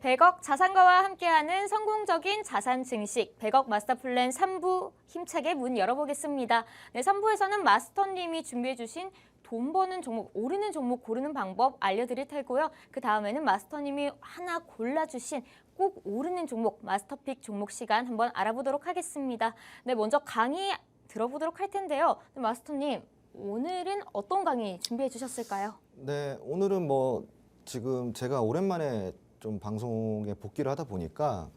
100억 자산가와 함께하는 성공적인 자산 증식 100억 마스터 플랜 3부 힘차게 문 열어보겠습니다. 네, 3부에서는 마스터님이 준비해 주신 돈 버는 종목, 오르는 종목 고르는 방법 알려드릴 테고요. 그 다음에는 마스터님이 하나 골라주신 꼭 오르는 종목, 마스터픽 종목 시간 한번 알아보도록 하겠습니다. 네, 먼저 강의 들어보도록 할 텐데요. 마스터님, 오늘은 어떤 강의 준비해 주셨을까요? 네, 오늘은 뭐 지금 제가 오랜만에 좀 방송에 복귀를 하다 보니까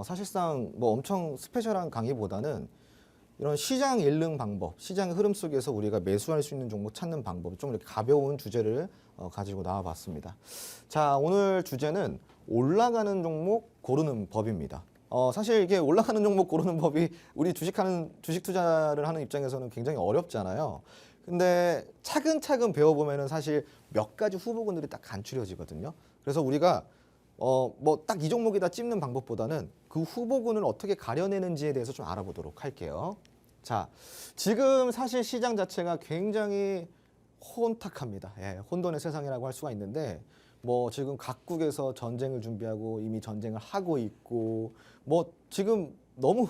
사실상 뭐 엄청 스페셜한 강의보다는 이런 시장 일능 방법, 시장의 흐름 속에서 우리가 매수할 수 있는 종목 찾는 방법, 좀 이렇게 가벼운 주제를 가지고 나와봤습니다. 자, 오늘 주제는 올라가는 종목 고르는 법입니다. 사실 이게 올라가는 종목 고르는 법이 우리 주식 투자를 하는 입장에서는 굉장히 어렵잖아요. 근데 차근차근 배워보면은 사실 몇 가지 후보군들이 딱 간추려지거든요. 그래서 우리가 뭐 딱 이 종목이다 찝는 방법보다는 그 후보군을 어떻게 가려내는지에 대해서 좀 알아보도록 할게요. 자, 지금 사실 시장 자체가 굉장히 혼탁합니다. 예, 혼돈의 세상이라고 할 수가 있는데 뭐 지금 각국에서 전쟁을 준비하고 이미 전쟁을 하고 있고 뭐 지금 너무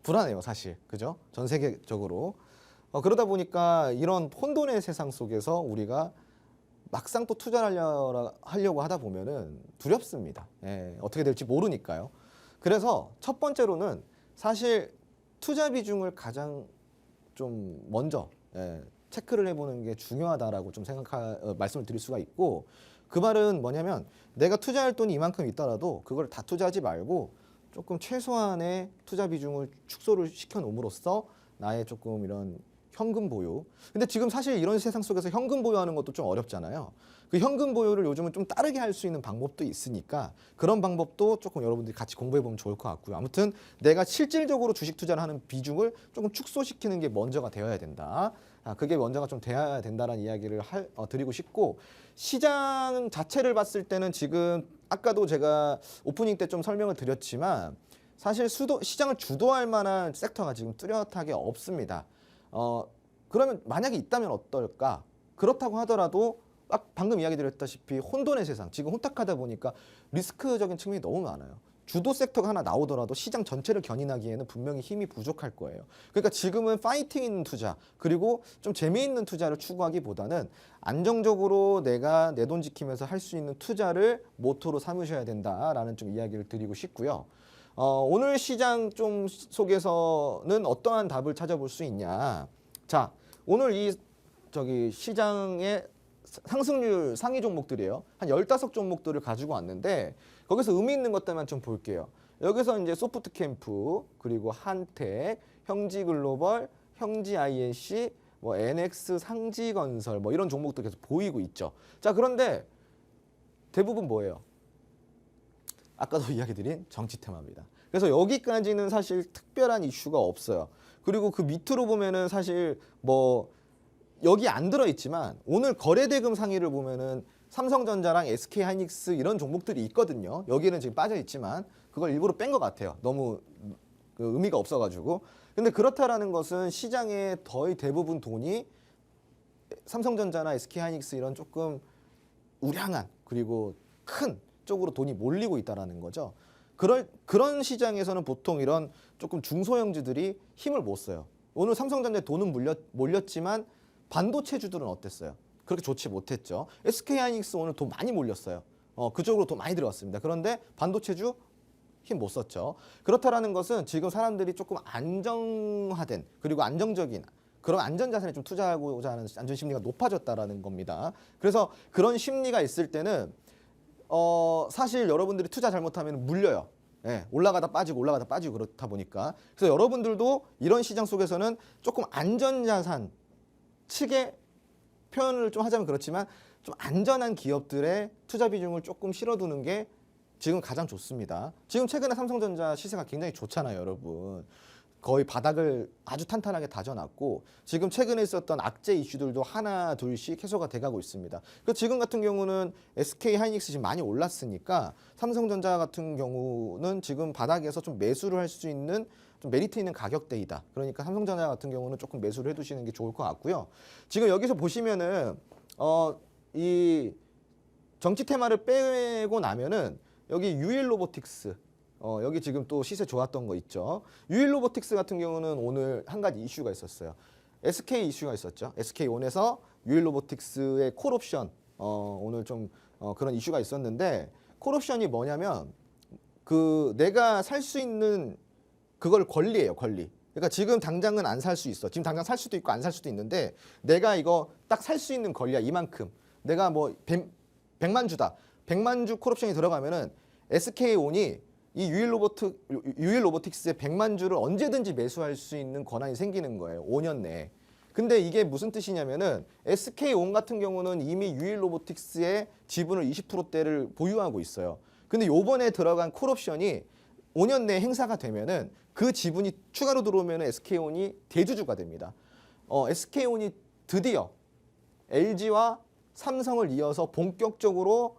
불안해요, 사실. 그죠? 전 세계적으로. 그러다 보니까 이런 혼돈의 세상 속에서 우리가 막상 또 투자를 하려고 하다 보면은 두렵습니다. 예, 어떻게 될지 모르니까요. 그래서 첫 번째로는 사실 투자 비중을 가장 좀 먼저 체크를 해보는 게 중요하다라고 좀 말씀을 드릴 수가 있고, 그 말은 뭐냐면 내가 투자할 돈이 이만큼 있더라도 그걸 다 투자하지 말고 조금 최소한의 투자 비중을 축소를 시켜 놓음으로써 나의 조금 이런 현금 보유. 근데 지금 사실 이런 세상 속에서 현금 보유하는 것도 좀 어렵잖아요. 그 현금 보유를 요즘은 좀 빠르게 할 수 있는 방법도 있으니까 그런 방법도 조금 여러분들이 같이 공부해 보면 좋을 것 같고요. 아무튼 내가 실질적으로 주식 투자를 하는 비중을 조금 축소시키는 게 먼저가 되어야 된다. 그게 먼저가 좀 돼야 된다라는 이야기를 드리고 싶고, 시장 자체를 봤을 때는 지금 아까도 제가 오프닝 때 좀 설명을 드렸지만 사실 시장을 주도할 만한 섹터가 지금 뚜렷하게 없습니다. 그러면 만약에 있다면 어떨까? 그렇다고 하더라도 방금 이야기 드렸다시피 혼돈의 세상, 지금 혼탁하다 보니까 리스크적인 측면이 너무 많아요. 주도 섹터가 하나 나오더라도 시장 전체를 견인하기에는 분명히 힘이 부족할 거예요. 그러니까 지금은 파이팅 있는 투자, 그리고 좀 재미있는 투자를 추구하기보다는 안정적으로 내가 내 돈 지키면서 할 수 있는 투자를 모토로 삼으셔야 된다라는 좀 이야기를 드리고 싶고요. 오늘 시장 좀 속에서는 어떠한 답을 찾아볼 수 있냐. 자, 오늘 시장의 상승률 상위 종목들이에요. 한 15종목들을 가지고 왔는데 거기서 의미 있는 것들만 좀 볼게요. 여기서 이제 소프트캠프, 그리고 한택, 형지글로벌, 형지INC, 뭐 NX 상지건설 뭐 이런 종목도 계속 보이고 있죠. 자, 그런데 대부분 뭐예요? 아까도 이야기 드린 정치 테마입니다. 그래서 여기까지는 사실 특별한 이슈가 없어요. 그리고 그 밑으로 보면은 사실 뭐 여기 안 들어있지만 오늘 거래대금 상위를 보면은 삼성전자랑 SK하이닉스 이런 종목들이 있거든요. 여기는 지금 빠져있지만 그걸 일부러 뺀 것 같아요. 너무 의미가 없어가지고. 근데 그렇다라는 것은 시장의 거의 대부분 돈이 삼성전자나 SK하이닉스 이런 조금 우량한 그리고 큰 쪽으로 돈이 몰리고 있다라는 거죠. 그런 시장에서는 보통 이런 조금 중소형주들이 힘을 못 써요. 오늘 삼성전자에 돈은 몰렸지만 반도체주들은 어땠어요? 그렇게 좋지 못했죠. SK하이닉스 오늘 돈 많이 몰렸어요. 그쪽으로 돈 많이 들어갔습니다. 그런데 반도체주 힘 못 썼죠. 그렇다라는 것은 지금 사람들이 조금 안정화된 그리고 안정적인 그런 안전자산에 좀 투자하고자 하는 안전심리가 높아졌다라는 겁니다. 그래서 그런 심리가 있을 때는 사실 여러분들이 투자 잘못하면 물려요. 예, 올라가다 빠지고 그렇다 보니까. 그래서 여러분들도 이런 시장 속에서는 조금 안전자산 측의 표현을 좀 하자면 그렇지만 좀 안전한 기업들의 투자 비중을 조금 실어두는 게 지금 가장 좋습니다. 지금 최근에 삼성전자 시세가 굉장히 좋잖아요, 여러분. 거의 바닥을 아주 탄탄하게 다져놨고 지금 최근에 있었던 악재 이슈들도 하나 둘씩 해소가 돼가고 있습니다. 그 지금 같은 경우는 SK하이닉스 지금 많이 올랐으니까 삼성전자 같은 경우는 지금 바닥에서 좀 매수를 할 수 있는 좀 메리트 있는 가격대이다. 그러니까 삼성전자 같은 경우는 조금 매수를 해두시는 게 좋을 것 같고요. 지금 여기서 보시면은 이 정치 테마를 빼고 나면은 여기 유일 로보틱스. 여기 지금 또 시세 좋았던 거 있죠. 유일 로보틱스 같은 경우는 오늘 한 가지 이슈가 있었어요. SK 이슈가 있었죠. SK온에서 유일 로보틱스의 콜옵션 오늘 좀 그런 이슈가 있었는데 콜옵션이 뭐냐면 그 내가 살 수 있는 그걸 권리예요, 권리. 그러니까 지금 당장은 안 살 수 있어. 지금 당장 살 수도 있고 안 살 수도 있는데 내가 이거 딱 살 수 있는 권리야, 이만큼. 내가 뭐 100만 주다. 100만 주 콜옵션이 들어가면은 SK온이 이 유일 로보틱스의 100만 주를 언제든지 매수할 수 있는 권한이 생기는 거예요. 5년 내에. 근데 이게 무슨 뜻이냐면은 SK온 같은 경우는 이미 유일 로보틱스의 지분을 20%대를 보유하고 있어요. 근데 요번에 들어간 콜옵션이 5년 내에 행사가 되면은 그 지분이 추가로 들어오면 SK온이 대주주가 됩니다. SK온이 드디어 LG와 삼성을 이어서 본격적으로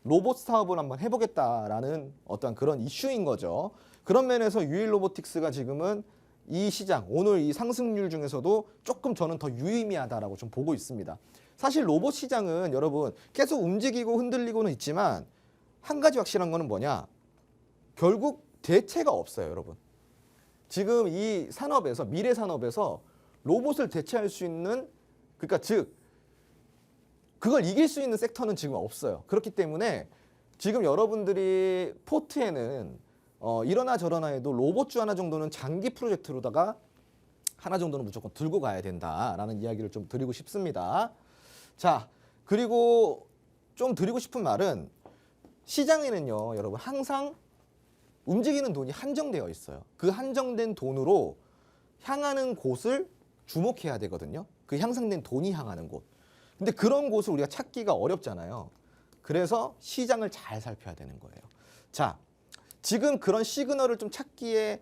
로봇 사업을 한번 해보겠다라는 어떤 그런 이슈인 거죠. 그런 면에서 유일 로보틱스가 지금은 이 시장, 오늘 이 상승률 중에서도 조금 저는 더 유의미하다라고 좀 보고 있습니다. 사실 로봇 시장은 여러분 계속 움직이고 흔들리고는 있지만 한 가지 확실한 거는 뭐냐? 결국 대체가 없어요, 여러분. 지금 이 산업에서, 미래 산업에서 로봇을 대체할 수 있는, 그러니까 즉 그걸 이길 수 있는 섹터는 지금 없어요. 그렇기 때문에 지금 여러분들이 포트에는 이러나 저러나 해도 로봇주 하나 정도는 장기 프로젝트로다가 하나 정도는 무조건 들고 가야 된다라는 이야기를 좀 드리고 싶습니다. 자, 그리고 좀 드리고 싶은 말은 시장에는요, 여러분 항상 움직이는 돈이 한정되어 있어요. 그 한정된 돈으로 향하는 곳을 주목해야 되거든요. 그 향상된 돈이 향하는 곳. 근데 그런 곳을 우리가 찾기가 어렵잖아요. 그래서 시장을 잘 살펴야 되는 거예요. 자, 지금 그런 시그널을 좀 찾기에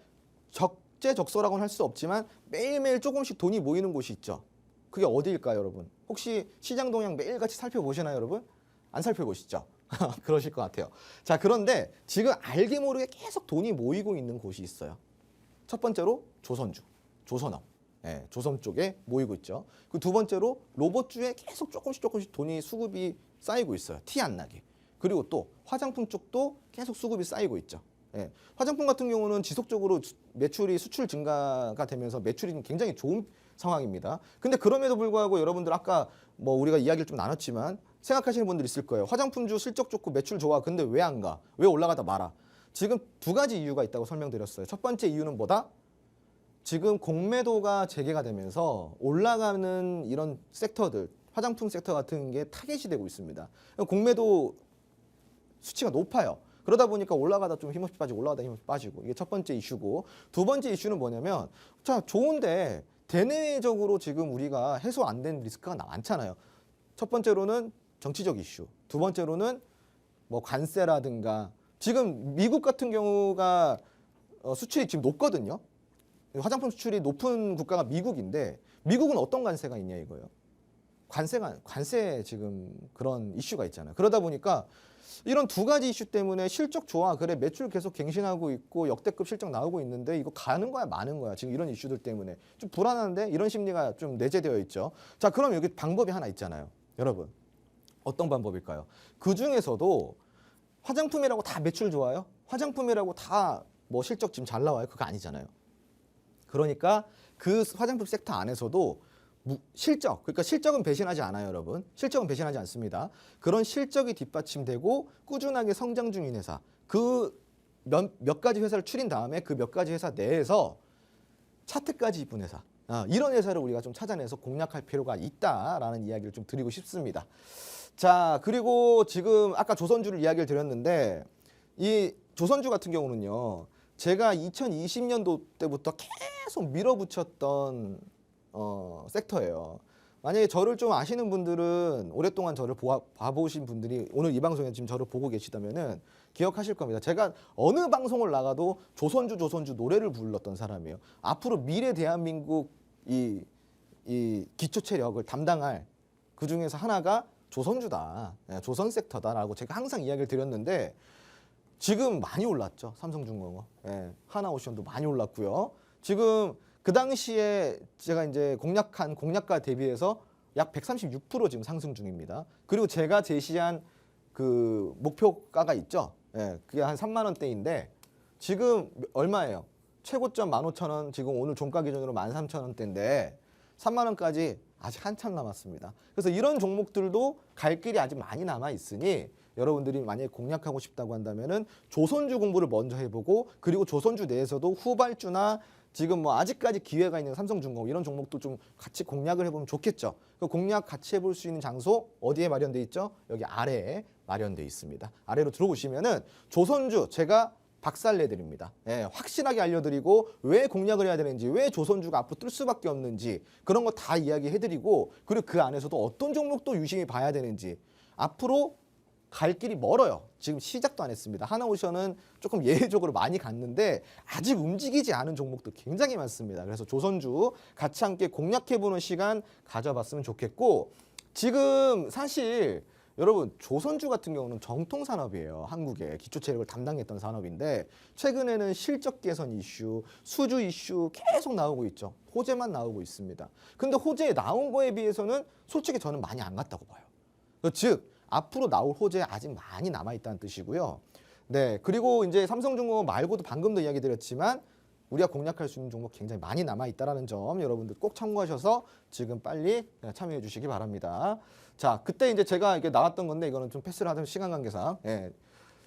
적재적소라고는 할 수 없지만 매일매일 조금씩 돈이 모이는 곳이 있죠. 그게 어디일까요, 여러분? 혹시 시장 동향 매일같이 살펴보시나요, 여러분? 안 살펴보시죠? 그러실 것 같아요. 자, 그런데 지금 알게 모르게 계속 돈이 모이고 있는 곳이 있어요. 첫 번째로 조선주, 조선업. 예, 조선 쪽에 모이고 있죠. 그 두 번째로 로봇주에 계속 조금씩 돈이 수급이 쌓이고 있어요. 티 안 나게. 그리고 또 화장품 쪽도 계속 수급이 쌓이고 있죠. 예, 화장품 같은 경우는 지속적으로 매출이 수출 증가가 되면서 매출이 굉장히 좋은 상황입니다. 근데 그럼에도 불구하고 여러분들 아까 뭐 우리가 이야기를 좀 나눴지만 생각하시는 분들 있을 거예요. 화장품주 실적 좋고 매출 좋아. 근데 왜 안 가? 왜 올라가다 말아? 지금 두 가지 이유가 있다고 설명드렸어요. 첫 번째 이유는 뭐다? 지금 공매도가 재개가 되면서 올라가는 이런 섹터들, 화장품 섹터 같은 게 타겟이 되고 있습니다. 공매도 수치가 높아요. 그러다 보니까 올라가다 좀 힘없이 빠지고 올라가다 힘없이 빠지고, 이게 첫 번째 이슈고, 두 번째 이슈는 뭐냐면 자, 좋은데 대내적으로 지금 우리가 해소 안 된 리스크가 많잖아요. 첫 번째로는 정치적 이슈, 두 번째로는 뭐 관세라든가, 지금 미국 같은 경우가 수출이 지금 높거든요. 화장품 수출이 높은 국가가 미국인데 미국은 어떤 관세가 있냐 이거예요. 관세 지금 그런 이슈가 있잖아요. 그러다 보니까 이런 두 가지 이슈 때문에 실적 좋아, 그래 매출 계속 갱신하고 있고 역대급 실적 나오고 있는데 이거 가는 거야 마는 거야, 지금 이런 이슈들 때문에 좀 불안한데 이런 심리가 좀 내재되어 있죠. 자, 그럼 여기 방법이 하나 있잖아요, 여러분. 어떤 방법일까요? 그 중에서도 화장품이라고 다 매출 좋아요? 화장품이라고 다 뭐 실적 지금 잘 나와요? 그거 아니잖아요. 그러니까 그 화장품 섹터 안에서도 실적, 그러니까 실적은 배신하지 않아요, 여러분. 실적은 배신하지 않습니다. 그런 실적이 뒷받침되고 꾸준하게 성장 중인 회사, 그 몇 가지 회사를 추린 다음에 그 몇 가지 회사 내에서 차트까지 입은 회사, 이런 회사를 우리가 좀 찾아내서 공략할 필요가 있다라는 이야기를 좀 드리고 싶습니다. 자, 그리고 지금 아까 조선주를 이야기를 드렸는데 이 조선주 같은 경우는요, 제가 2020년도 때부터 계속 밀어붙였던 섹터예요. 만약에 저를 좀 아시는 분들은, 오랫동안 저를 봐보신 분들이 오늘 이 방송에 지금 저를 보고 계시다면은 기억하실 겁니다. 제가 어느 방송을 나가도 조선주 노래를 불렀던 사람이에요. 앞으로 미래 대한민국 이 기초 체력을 담당할 그 중에서 하나가 조선주다, 조선 섹터다라고 제가 항상 이야기를 드렸는데 지금 많이 올랐죠. 삼성중공업, 하나오션도 많이 올랐고요. 지금 그 당시에 제가 이제 공략가 대비해서 약 136% 지금 상승 중입니다. 그리고 제가 제시한 그 목표가가 있죠. 예, 그게 한 3만 원대인데 지금 얼마예요? 최고점 15,000원, 지금 오늘 종가 기준으로 13,000원대인데 3만 원까지 아직 한참 남았습니다. 그래서 이런 종목들도 갈 길이 아직 많이 남아 있으니 여러분들이 만약에 공략하고 싶다고 한다면은 조선주 공부를 먼저 해보고, 그리고 조선주 내에서도 후발주나 지금 뭐 아직까지 기회가 있는 삼성중공업 이런 종목도 좀 같이 공략을 해보면 좋겠죠. 그 공략 같이 해볼 수 있는 장소 어디에 마련돼 있죠? 여기 아래에 마련돼 있습니다. 아래로 들어오시면은 조선주 제가 박살내드립니다. 예, 확실하게 알려드리고 왜 공략을 해야 되는지, 왜 조선주가 앞으로 뜰 수밖에 없는지 그런 거 다 이야기해드리고, 그리고 그 안에서도 어떤 종목도 유심히 봐야 되는지, 앞으로 갈 길이 멀어요. 지금 시작도 안 했습니다. 하나오션은 조금 예외적으로 많이 갔는데 아직 움직이지 않은 종목도 굉장히 많습니다. 그래서 조선주 같이 함께 공략해보는 시간 가져봤으면 좋겠고, 지금 사실 여러분 조선주 같은 경우는 정통 산업이에요. 한국의 기초체력을 담당했던 산업인데 최근에는 실적 개선 이슈, 수주 이슈 계속 나오고 있죠. 호재만 나오고 있습니다. 근데 호재에 나온 거에 비해서는 솔직히 저는 많이 안 갔다고 봐요. 즉 앞으로 나올 호재 아직 많이 남아 있다는 뜻이고요. 네, 그리고 이제 삼성중공업 말고도 방금도 이야기 드렸지만 우리가 공략할 수 있는 종목 굉장히 많이 남아 있다는 점 여러분들 꼭 참고하셔서 지금 빨리 참여해 주시기 바랍니다. 자, 그때 이제 제가 이게 나왔던 건데 이거는 좀 패스를 하던 시간 관계상. 예.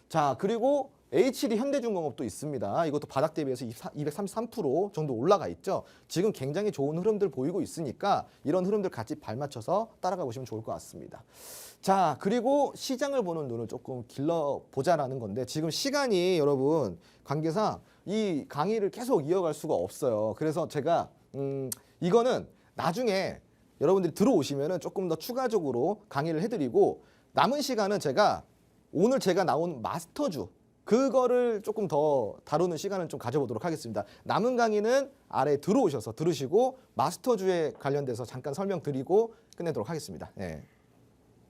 자, 그리고 HD 현대중공업도 있습니다. 이것도 바닥 대비해서 233% 정도 올라가 있죠. 지금 굉장히 좋은 흐름들 보이고 있으니까 이런 흐름들 같이 발맞춰서 따라가 보시면 좋을 것 같습니다. 자, 그리고 시장을 보는 눈을 조금 길러보자라는 건데 지금 시간이 여러분 관계상 이 강의를 계속 이어갈 수가 없어요. 그래서 제가 이거는 나중에 여러분들이 들어오시면은 조금 더 추가적으로 강의를 해드리고, 남은 시간은 제가 오늘 제가 나온 마스터주 그거를 조금 더 다루는 시간을 좀 가져보도록 하겠습니다. 남은 강의는 아래 들어오셔서 들으시고 마스터주에 관련돼서 잠깐 설명드리고 끝내도록 하겠습니다. 네.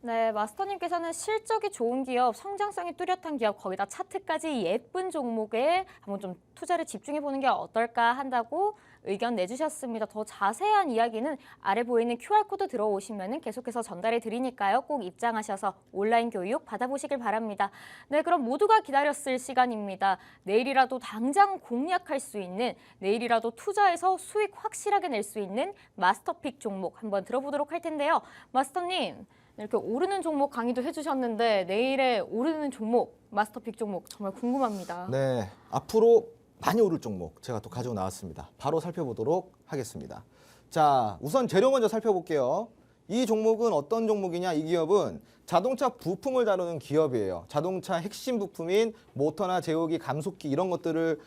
네, 마스터님께서는 실적이 좋은 기업, 성장성이 뚜렷한 기업, 거기다 차트까지 예쁜 종목에 한번 좀 투자를 집중해보는 게 어떨까 한다고 의견 내주셨습니다. 더 자세한 이야기는 아래 보이는 QR코드 들어오시면 계속해서 전달해 드리니까요. 꼭 입장하셔서 온라인 교육 받아보시길 바랍니다. 네, 그럼 모두가 기다렸을 시간입니다. 내일이라도 당장 공략할 수 있는, 내일이라도 투자해서 수익 확실하게 낼 수 있는 마스터픽 종목 한번 들어보도록 할 텐데요. 마스터님, 이렇게 오르는 종목 강의도 해주셨는데 내일의 오르는 종목, 마스터픽 종목 정말 궁금합니다. 네, 앞으로 많이 오를 종목 제가 또 가지고 나왔습니다. 바로 살펴보도록 하겠습니다. 자, 우선 재료 먼저 살펴볼게요. 이 종목은 어떤 종목이냐? 이 기업은 자동차 부품을 다루는 기업이에요. 자동차 핵심 부품인 모터나 제어기, 감속기 이런 것들을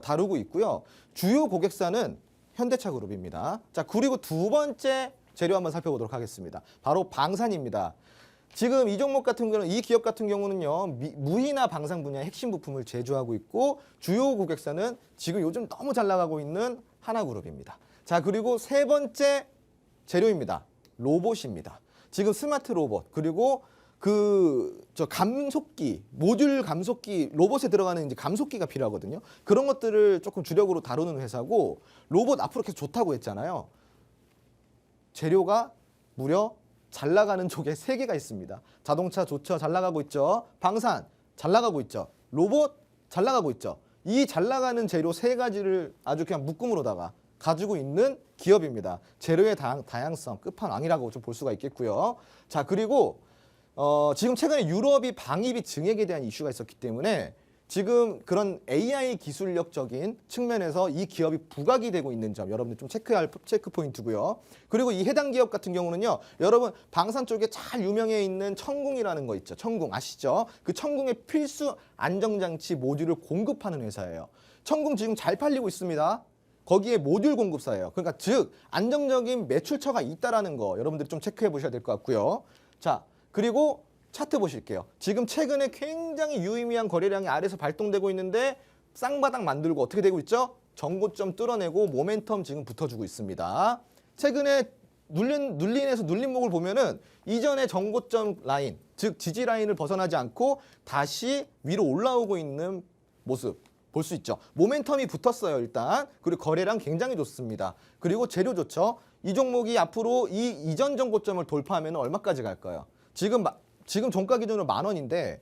다루고 있고요. 주요 고객사는 현대차 그룹입니다. 자, 그리고 두 번째 재료 한번 살펴보도록 하겠습니다. 바로 방산입니다. 지금 이 종목 같은 경우는, 이 기업 같은 경우는요, 무희나 방산 분야의 핵심 부품을 제조하고 있고 주요 고객사는 지금 요즘 너무 잘 나가고 있는 하나그룹입니다. 자, 그리고 세 번째 재료입니다. 로봇입니다. 지금 스마트 로봇, 그리고 감속기, 모듈 감속기, 로봇에 들어가는 이제 감속기가 필요하거든요. 그런 것들을 조금 주력으로 다루는 회사고, 로봇 앞으로 계속 좋다고 했잖아요. 재료가 무려 잘 나가는 쪽에 3개가 있습니다. 자동차 좋죠. 잘 나가고 있죠. 방산 잘 나가고 있죠. 로봇 잘 나가고 있죠. 이 잘 나가는 재료 3가지를 아주 그냥 묶음으로다가 가지고 있는 기업입니다. 재료의 다양성 끝판왕이라고 좀 볼 수가 있겠고요. 자, 그리고 지금 최근에 유럽이 방위비 증액에 대한 이슈가 있었기 때문에 지금 그런 AI 기술력적인 측면에서 이 기업이 부각이 되고 있는 점 여러분들 좀 체크할 체크 포인트고요. 그리고 이 해당 기업 같은 경우는요, 여러분 방산 쪽에 잘 유명해 있는 천궁이라는 거 있죠. 천궁 아시죠? 그 천궁의 필수 안정장치 모듈을 공급하는 회사예요. 천궁 지금 잘 팔리고 있습니다. 거기에 모듈 공급사예요. 그러니까 즉 안정적인 매출처가 있다라는 거 여러분들이 좀 체크해 보셔야 될 것 같고요. 자, 그리고 차트 보실게요. 지금 최근에 굉장히 유의미한 거래량이 아래에서 발동되고 있는데 쌍바닥 만들고 어떻게 되고 있죠? 전고점 뚫어내고 모멘텀 지금 붙어주고 있습니다. 최근에 눌림에서 눌림목을 보면은 이전의 전고점 라인, 즉 지지 라인을 벗어나지 않고 다시 위로 올라오고 있는 모습 볼 수 있죠. 모멘텀이 붙었어요, 일단. 그리고 거래량 굉장히 좋습니다. 그리고 재료 좋죠. 이 종목이 앞으로 이 이전 전고점을 돌파하면 얼마까지 갈까요? 지금 지금 종가 기준으로 10,000원인데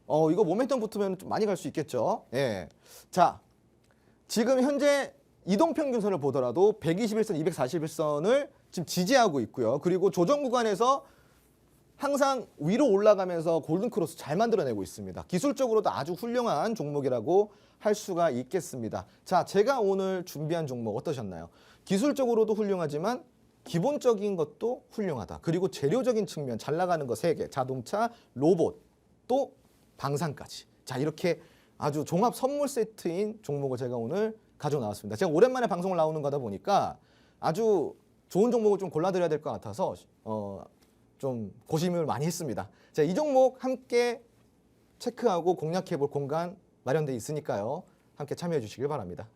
이거 모멘텀 붙으면 좀 많이 갈 수 있겠죠. 예. 자, 지금 현재 이동평균선을 보더라도 121선, 241선을 지금 지지하고 있고요. 그리고 조정 구간에서 항상 위로 올라가면서 골든크로스 잘 만들어내고 있습니다. 기술적으로도 아주 훌륭한 종목이라고 할 수가 있겠습니다. 자, 제가 오늘 준비한 종목 어떠셨나요? 기술적으로도 훌륭하지만 기본적인 것도 훌륭하다. 그리고 재료적인 측면 잘 나가는 거 3개, 자동차, 로봇, 또 방산까지. 자, 이렇게 아주 종합 선물 세트인 종목을 제가 오늘 가져 나왔습니다. 제가 오랜만에 방송을 나오는 거다 보니까 아주 좋은 종목을 좀 골라드려야 될 것 같아서 좀 고심을 많이 했습니다. 자, 이 종목 함께 체크하고 공략해볼 공간 마련돼 있으니까요. 함께 참여해 주시길 바랍니다.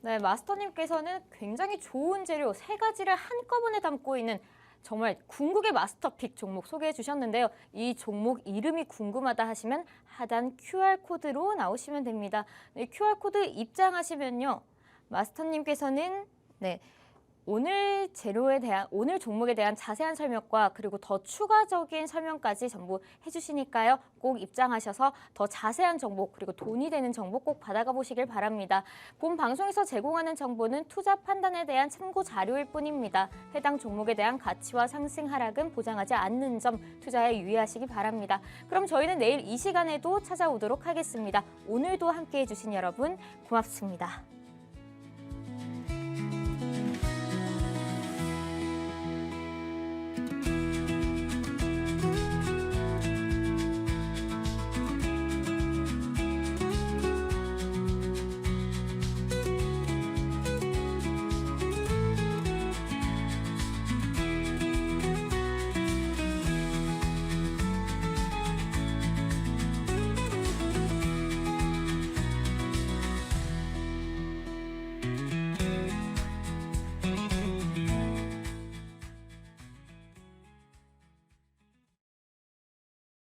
네, 마스터님께서는 굉장히 좋은 재료 3가지를 한꺼번에 담고 있는 정말 궁극의 마스터픽 종목 소개해 주셨는데요. 이 종목 이름이 궁금하다 하시면 하단 QR코드로 나오시면 됩니다. 네, QR코드 입장하시면요. 마스터님께서는 오늘 종목에 대한 자세한 설명과 그리고 더 추가적인 설명까지 전부 해주시니까요. 꼭 입장하셔서 더 자세한 정보 그리고 돈이 되는 정보 꼭 받아가 보시길 바랍니다. 본 방송에서 제공하는 정보는 투자 판단에 대한 참고 자료일 뿐입니다. 해당 종목에 대한 가치와 상승 하락은 보장하지 않는 점 투자에 유의하시기 바랍니다. 그럼 저희는 내일 이 시간에도 찾아오도록 하겠습니다. 오늘도 함께해 주신 여러분 고맙습니다.